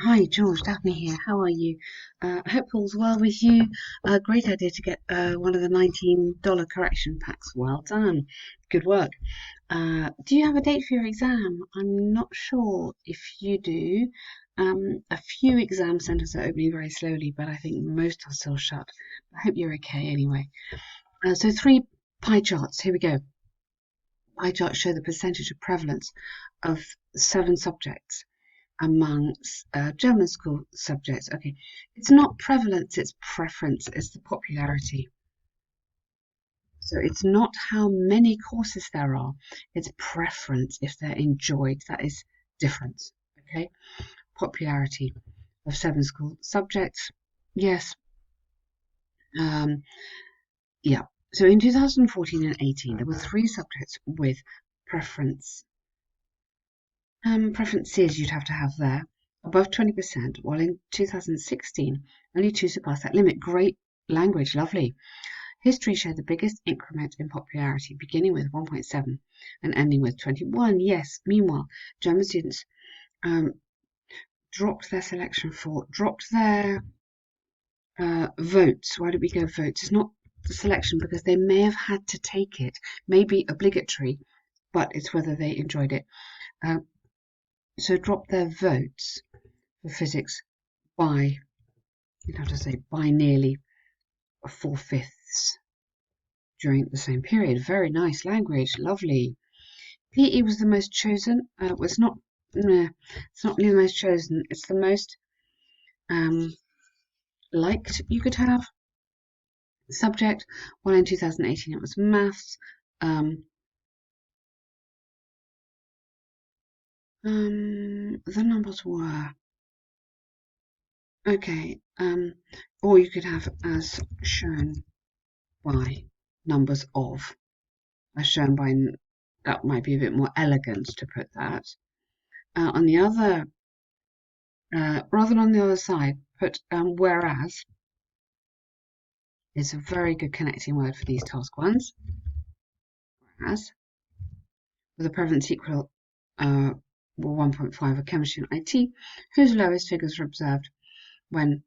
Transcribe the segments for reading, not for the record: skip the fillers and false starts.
Hi, George, Daphne here. How are you? Hope all's well with you. Great idea to get one of the $19 correction packs. Well done. Good work. Do you have a date for your exam? I'm not sure if you do. A few exam centres are opening very slowly, but I think most are still shut. I hope you're okay anyway. So three pie charts. Here we go. Pie charts show the percentage of prevalence of 7 subjects amongst German school subjects. Okay, it's not prevalence, it's preference, it's the popularity. So it's not how many courses there are, it's preference if they're enjoyed. That is different. Okay, popularity of 7 school subjects. Yes. Um, yeah. So in 2014 and 18, there were 3 subjects with preference. Preferences you'd have to have there above 20%, while in 2016 only 2 surpassed that limit. Great language, lovely. History showed the biggest increment in popularity, beginning with 1.7 and ending with 21. Yes, meanwhile, German students um, dropped their votes. Why did we go votes? It's not the selection because they may have had to take it, maybe obligatory, but it's whether they enjoyed it. So dropped their votes for physics by, you'd have to say, by nearly 4/5 during the same period. Very nice language, lovely. PE was the most chosen. Was not. It's not really the most chosen. It's the most liked you could have subject. While in 2018 it was maths. The numbers were okay. Or you could have as shown by numbers of. As shown by, that might be a bit more elegant to put that. On the other, rather than on the other side, put whereas is a very good connecting word for these task ones. Whereas, with a prevalence equal 1.5 of chemistry and IT, whose lowest figures were observed when,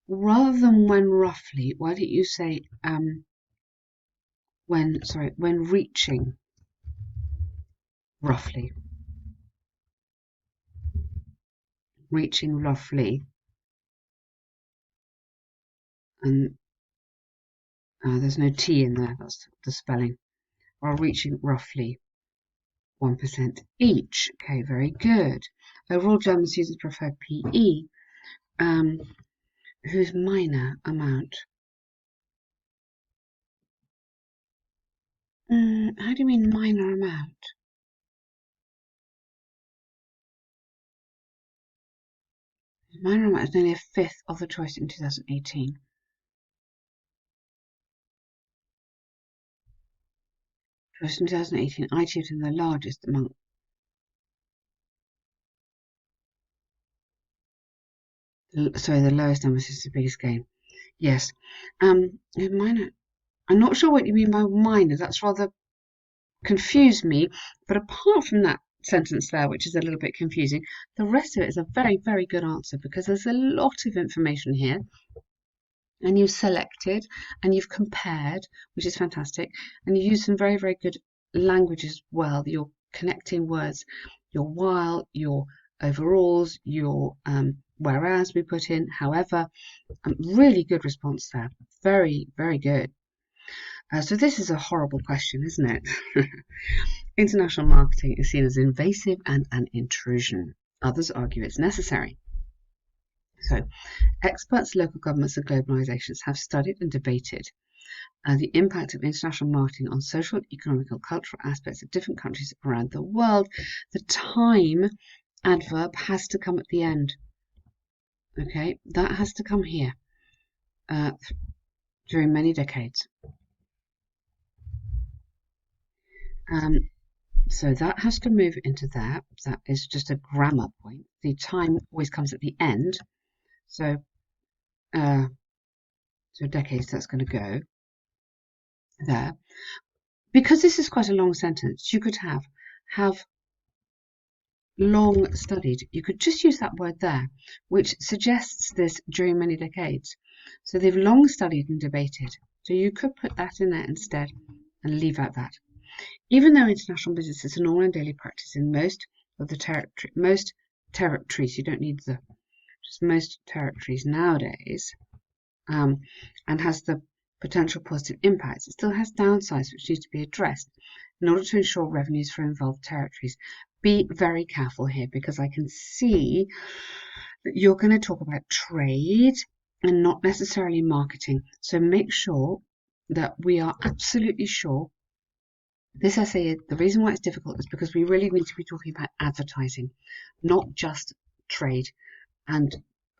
rather than when roughly, why don't you say when reaching roughly. Reaching roughly. And there's no T in there, that's the spelling. While reaching roughly 1% each. Okay, very good. Overall, German students prefer PE, whose minor amount. How do you mean minor amount? Minor amount is nearly 1/5 of the choice in 2018. Choice in 2018, I achieved in the largest among. Sorry, the lowest numbers is the biggest gain. Yes. Minor. I'm not sure what you mean by minor. That's rather confused me. But apart from that sentence there, which is a little bit confusing, the rest of it is a very, very good answer because there's a lot of information here. And you've selected and you've compared, which is fantastic. And you use some very, very good language as well. You're connecting words, your while, your overalls, your whereas we put in, however. Really good response there. Very, very good. So this is a horrible question, isn't it? International marketing is seen as invasive and an intrusion. Others argue it's necessary. So, experts, local governments, and globalizations have studied and debated the impact of international marketing on social, economic, and cultural aspects of different countries around the world. The time adverb has to come at the end. Okay, that has to come here during many decades. So that has to move into there. That is just a grammar point. The time always comes at the end. So decades, that's going to go there. Because this is quite a long sentence, you could have long studied. You could just use that word there, which suggests this during many decades. So they've long studied and debated. So you could put that in there instead and leave out that. Even though international business is a normal and daily practice in most territories, you don't need the, just most territories nowadays, and has the potential positive impacts, it still has downsides which need to be addressed in order to ensure revenues for involved territories. Be very careful here, because I can see that you're going to talk about trade and not necessarily marketing. So make sure that we are absolutely sure. This essay, the reason why it's difficult is because we really need to be talking about advertising, not just trade. And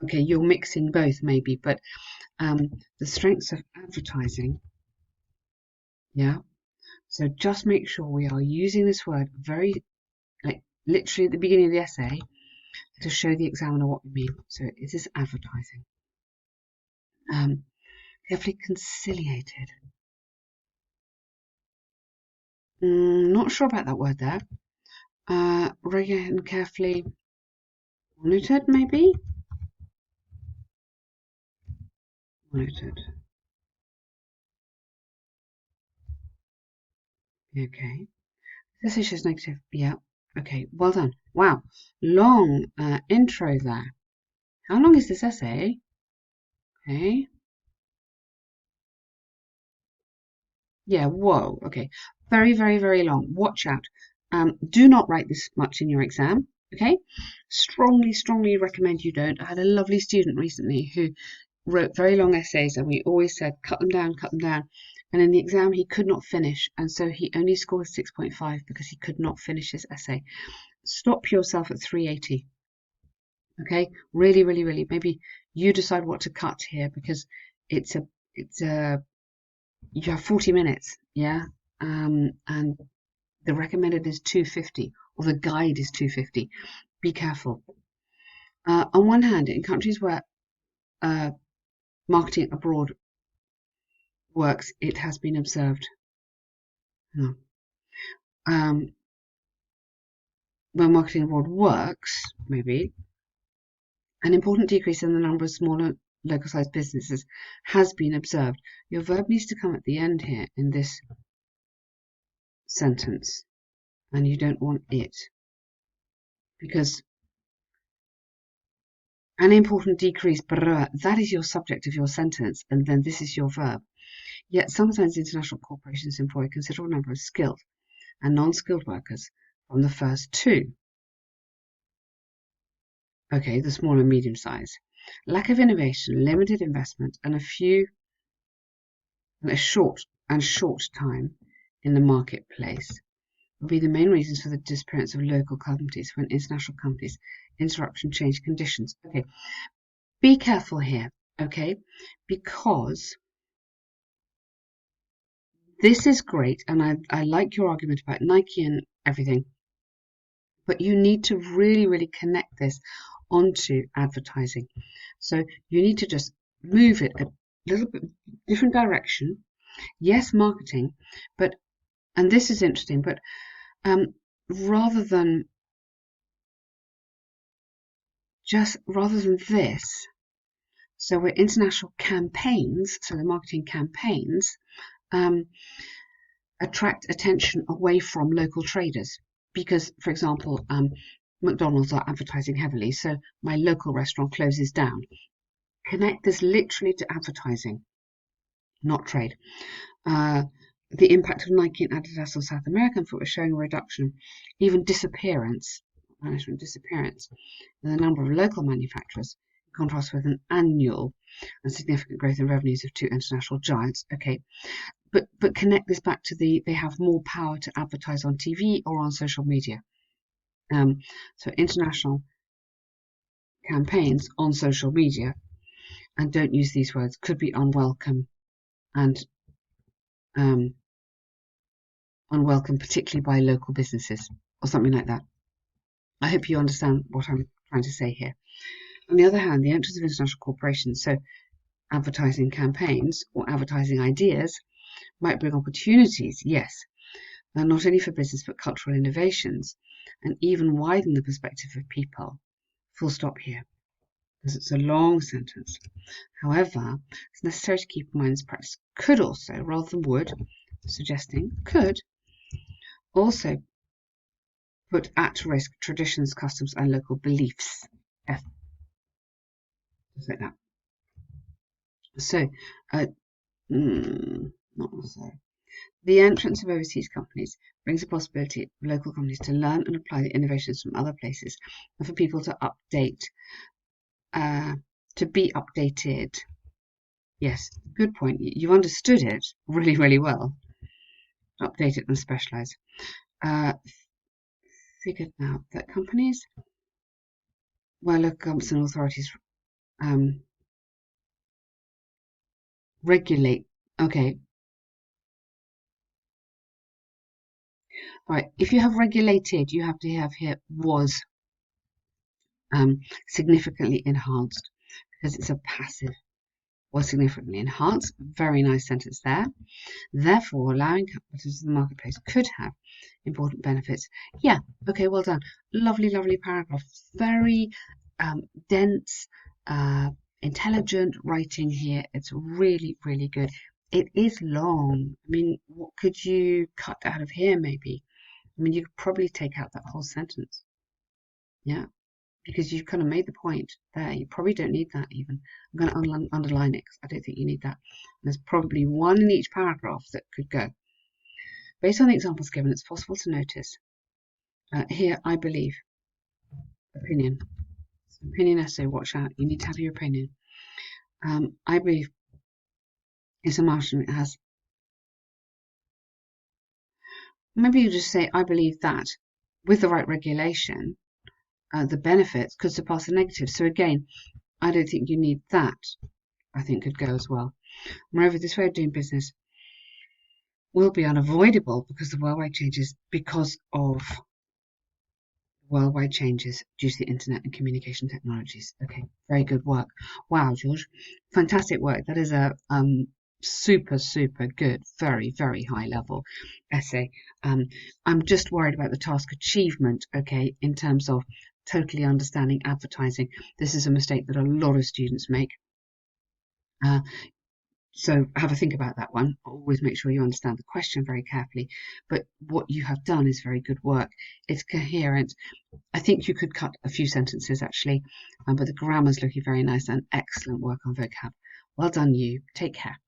okay, you're mixing both maybe, but the strengths of advertising, yeah. So just make sure we are using this word very, like literally at the beginning of the essay, to show the examiner what we mean. So it is advertising. Carefully conciliated. Not sure about that word there. Regular and carefully monitored, maybe? Monitored. Okay. This issue is negative. Yeah. Okay. Well done. Wow. Long intro there. How long is this essay? Okay. Yeah. Whoa. Okay. Very, very, very long. Watch out. Do not write this much in your exam. Okay. Strongly, strongly recommend you don't. I had a lovely student recently who wrote very long essays, and we always said cut them down, cut them down. And in the exam, he could not finish, and so he only scored 6.5 because he could not finish his essay. Stop yourself at 380. Okay, really, really, really. Maybe you decide what to cut here, because it's a you have 40 minutes, yeah, and the recommended is 250, or the guide is 250. Be careful. On one hand, in countries where marketing abroad works, it has been observed. No. When marketing abroad works, maybe, an important decrease in the number of smaller local-sized businesses has been observed. Your verb needs to come at the end here in this sentence, and you don't want it, because an important decrease, that is your subject of your sentence, and then this is your verb. Yet sometimes international corporations employ a considerable number of skilled and non-skilled workers from the first two. Okay, the small and medium size. Lack of innovation, limited investment, and a short time in the marketplace will be the main reasons for the disappearance of local companies when international companies interrupt and change conditions. Okay, be careful here, okay, because this is great, and I like your argument about Nike and everything, but you need to really, really connect this onto advertising. So you need to just move it a little bit different direction. Yes, marketing, but, and this is interesting, but rather than this, so we're international campaigns, so the marketing campaigns attract attention away from local traders, because, for example, McDonald's are advertising heavily, so my local restaurant closes down. Connect this literally to advertising, not trade. The impact of Nike and Adidas on South American footwear showing a reduction, even disappearance in the number of local manufacturers, in contrast with an annual and significant growth in revenues of two international giants. Okay, but connect this back to they have more power to advertise on TV or on social media. So international campaigns on social media, and don't use these words, could be unwelcome, and unwelcome particularly by local businesses or something like that. I hope you understand what I'm trying to say here. On the other hand, the entrance of international corporations, so advertising campaigns or advertising ideas, might bring opportunities, yes, not only for business but cultural innovations. and even widen the perspective of people. Full stop here, because it's a long sentence. However, it's necessary to keep in mind this practice could also, rather than would, suggesting could also put at risk traditions, customs, and local beliefs. F. Just like that. So, not necessary. The entrance of overseas companies brings the possibility of local companies to learn and apply the innovations from other places, and for people to update, to be updated. Yes, good point. You understood it really, really well. Update it and specialize. Figured out that companies where local governments and authorities regulate. Okay. All right. If you have regulated, you have to have here was significantly enhanced, because it's a passive. Was significantly enhanced. Very nice sentence there. Therefore, allowing competitors in the marketplace could have important benefits. Yeah, okay, well done. Lovely, lovely paragraph. Very dense, intelligent writing here. It's really, really good. It is long. I mean, what could you cut out of here, maybe? I mean, you could probably take out that whole sentence. Yeah, because you've kind of made the point there. You probably don't need that even. I'm going to underline it because I don't think you need that. And there's probably one in each paragraph that could go. Based on the examples given, it's possible to notice here, I believe, opinion. Opinion essay, watch out. You need to have your opinion. I believe it's a margin. It has. Maybe you just say, I believe that with the right regulation, the benefits could surpass the negatives. So again, I don't think you need that. I think could go as well. Moreover, this way of doing business will be unavoidable because of worldwide changes due to the internet and communication technologies. Okay, very good work. Wow, George, fantastic work. That is a super, super good, very, very high level essay. I'm just worried about the task achievement, okay, in terms of totally understanding advertising. This is a mistake that a lot of students make. So have a think about that one. Always make sure you understand the question very carefully. But what you have done is very good work. It's coherent. I think you could cut a few sentences actually, but the grammar's looking very nice and excellent work on vocab. Well done you. Take care.